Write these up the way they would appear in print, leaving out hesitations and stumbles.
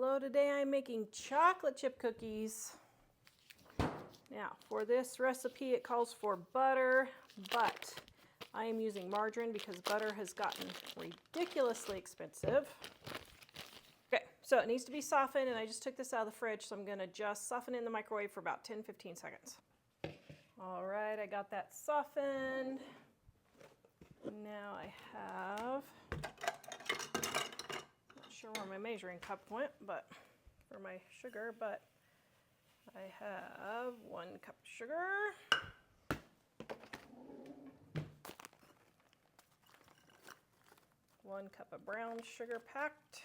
Hello, today I'm making chocolate chip cookies. Now, for this recipe, it calls for butter, but I am using margarine because butter has gotten ridiculously expensive. Okay, so it needs to be softened, and I just took this out of the fridge, so I'm going to just soften it in the microwave for about 10-15 seconds. All right, I got that softened. Now I have, not sure where my measuring cup went, but for my sugar, but I have 1 cup of sugar. 1 cup of brown sugar packed.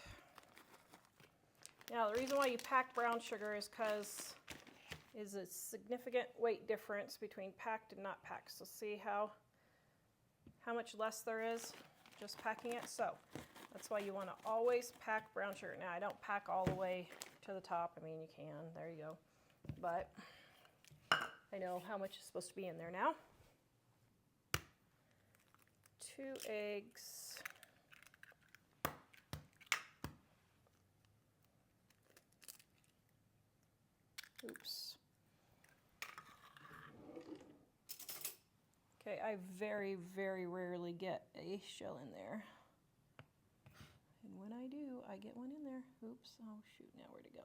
Now the reason why you pack brown sugar is because is a significant weight difference between packed and not packed. So see how much less there is just packing it. So that's why you want to always pack brown sugar. Now I don't pack all the way to the top. I mean, you can, there you go. But I know how much is supposed to be in there now. 2 eggs. Oops. Okay, I very, very rarely get a shell in there. And when I do, I get one in there. Oops, oh shoot, now where'd it go?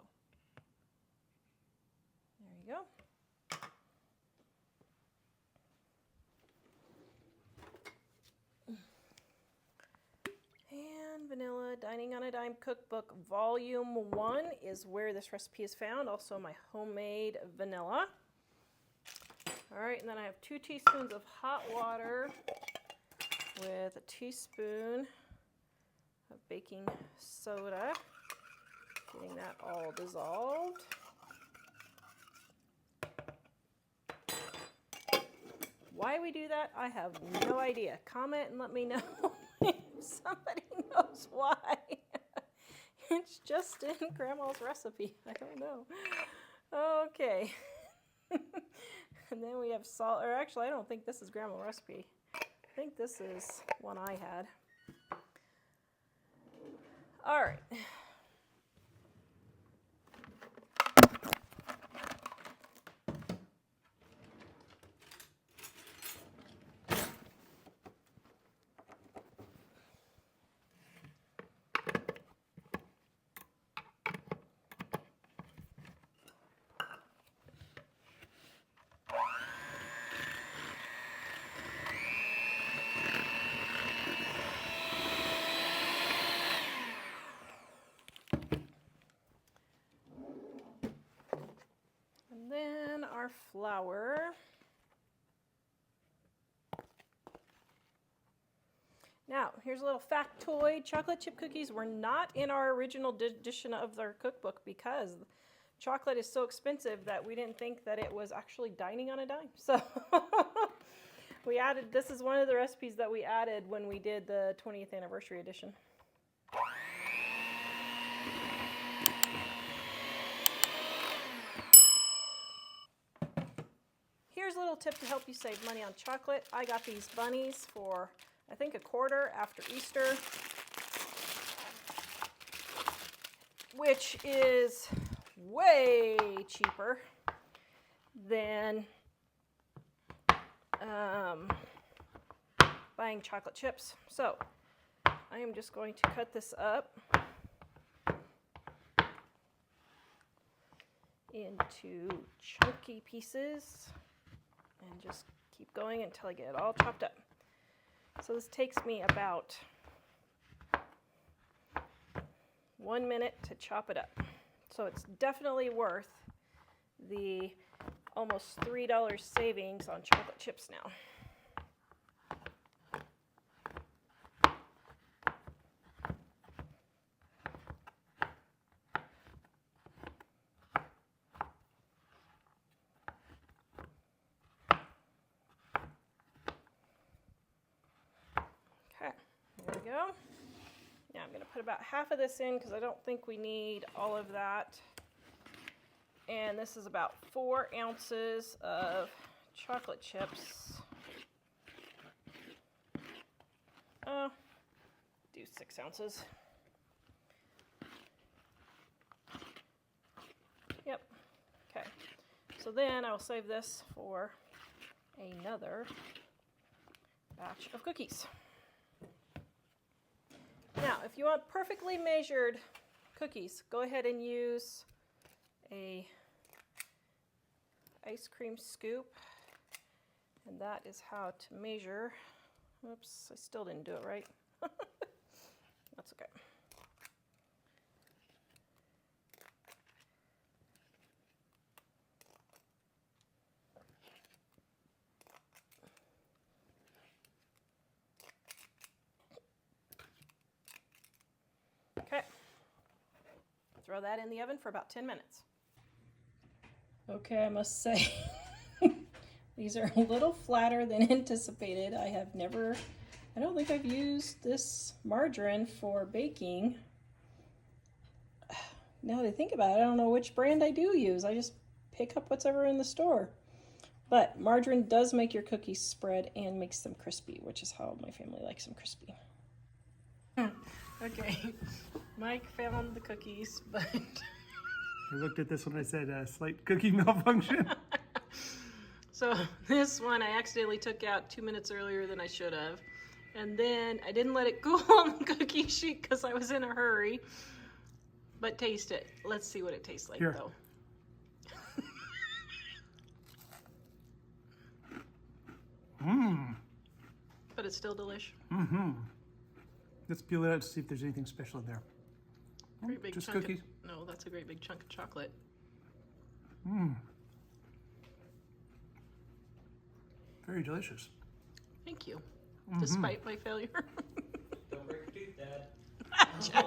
There you go. And vanilla, Dining on a Dime Cookbook Volume 1 is where this recipe is found. Also my homemade vanilla. All right, and then I have 2 teaspoons of hot water with a teaspoon of baking soda. Getting that all dissolved. Why we do that, I have no idea. Comment and let me know if somebody knows why. It's just in Grandma's recipe. I don't know. Okay. And then we have salt, or actually I don't think this is Grandma's recipe. I think this is one I had. All right. And then our flour. Now, here's a little factoid. Chocolate chip cookies were not in our original edition of their cookbook because chocolate is so expensive that we didn't think that it was actually dining on a dime. So we added, this is one of the recipes that we added when we did the 20th anniversary edition. Here's a little tip to help you save money on chocolate. I got these bunnies for, I think, $1/4 after Easter, which is way cheaper than buying chocolate chips. So I am just going to cut this up into chunky pieces and just keep going until I get it all chopped up. So this takes me about 1 minute to chop it up. So it's definitely worth the almost $3 savings on chocolate chips now. Okay, there we go. Now I'm going to put about half of this in because I don't think we need all of that. And this is about 4 ounces of chocolate chips. Do 6 ounces. So then I'll save this for another batch of cookies. Now, if you want perfectly measured cookies, go ahead and use a ice cream scoop, and that is how to measure. Oops, I still didn't do it right. That's okay. Okay, throw that in the oven for about 10 minutes. Okay, I must say, these are a little flatter than anticipated. I don't think I've used this margarine for baking. Now that I think about it, I don't know which brand I do use. I just pick up whatever in the store. But margarine does make your cookies spread and makes them crispy, which is how my family likes them crispy. Okay, Mike found the cookies, but... I looked at this one, I said slight cookie malfunction. So this one I accidentally took out 2 minutes earlier than I should have. And then I didn't let it cool on the cookie sheet because I was in a hurry. But taste it. Let's see what it tastes like, though. Mmm. But it's still delish. Mm-hmm. Let's peel it out to see if there's anything special in there. Great big just chunk cookies? No, that's a great big chunk of chocolate. Mmm. Very delicious. Thank you. Despite my failure. Don't break your tooth, Dad.